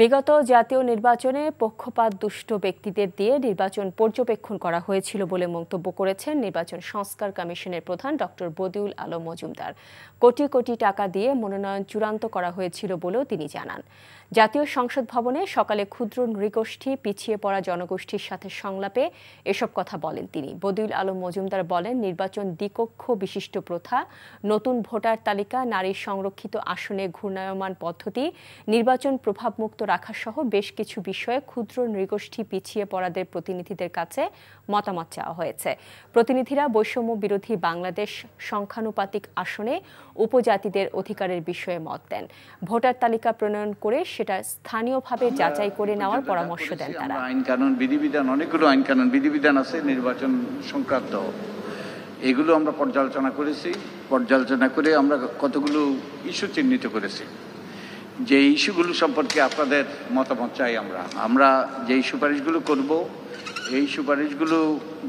বিগত জাতীয় নির্বাচনে পক্ষপাত দুষ্ট ব্যক্তিদের দিয়ে নির্বাচন পর্যবেক্ষণ করা হয়েছিল বলে মন্তব্য করেছেন নির্বাচন সংস্কার কমিশনের প্রধান ডক্টর বদিউল আলম মজুমদার। কোটি কোটি টাকা দিয়ে মনোনয়ন চূড়ান্ত করা হয়েছিল বলেও তিনি জানান। জাতীয় সংসদ ভবনে সকালে ক্ষুদ্র নৃগোষ্ঠী, পিছিয়ে পড়া জনগোষ্ঠীর সাথে সংলাপে এসব কথা বলেন তিনি। বদিউল আলম মজুমদার বলেন, নির্বাচন দ্বিকক্ষ বিশিষ্ট প্রথা, নতুন ভোটার তালিকা, নারীর সংরক্ষিত আসনে ঘূর্ণায়মান পদ্ধতি, নির্বাচন প্রভাবমুক্ত রাখা সহ বেশ কিছু বিষয়ে ক্ষুদ্র নৃগোষ্ঠী, পিছিয়ে পড়াদের প্রতিনিধিদের কাছে মতামত চাওয়া হয়েছে। প্রতিনিধিরা বৈষম্য বিরোধী বাংলাদেশ সংখ্যানুপাতিক আসনে উপজাতিদের অধিকারের বিষয়ে মত দেন। ভোটার তালিকা প্রণয়ন করে সেটা স্থানীয়ভাবে যাচাই করে নেওয়ার পরামর্শ দেন তারা। আইন কানুন বিধিবিধান, অনেকগুলো আইন কানুন বিধিবিধান আছে নির্বাচন সংক্রান্ত, এগুলো আমরা পর্যালোচনা করেছি। পর্যালোচনা করে আমরা কতগুলো ইস্যু চিহ্নিত করেছি, যে ইস্যুগুলো সম্পর্কে আপনাদের মতামত চাই। আমরা যেই সুপারিশগুলো করব, এই সুপারিশগুলো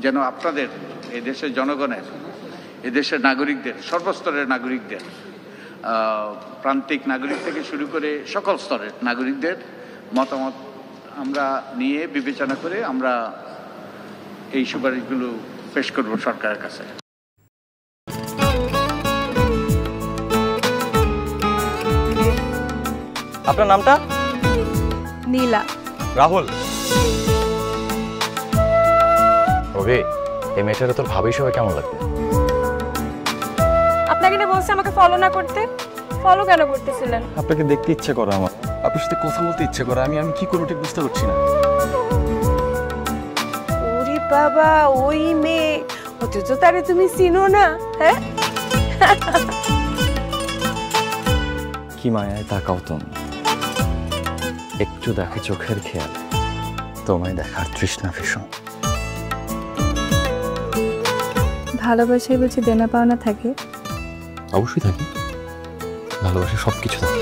যেন আপনাদের এদেশের জনগণের, এদেশের নাগরিকদের, সর্বস্তরের নাগরিকদের, প্রান্তিক নাগরিক থেকে শুরু করে সকল স্তরের নাগরিকদের মতামত আমরা নিয়ে বিবেচনা করে আমরা এই সুপারিশগুলো পেশ করব সরকারের কাছে। আপনার নামটা? নীলা। রাহুল। ওকে, এই মেয়েটারে তোর ভাবি সবাই কেমন লাগবে? আপনাকে না বলছে আমাকে ফলো না করতে? ফলো কেন করতেছিলেন? আপনাকে দেখতে ইচ্ছে করে আমার, আপনার সাথে কথা বলতে ইচ্ছে করে। আমি কি করব ঠিক বুঝতে পারছি না। ওরে বাবা, ওই মেয়ে, অথচ তারে তুমি চিনো না? হ্যাঁ, কি মায়ায় তাকাও তুমি, একটু দেখে চোখের খেয়াল, তোমায় দেখার তৃষ্ণা ভীষণ। ভালোবাসায় বলছি দেনা পাওনা থাকে? অবশ্যই থাকে, ভালোবাসা সবকিছু থাকে।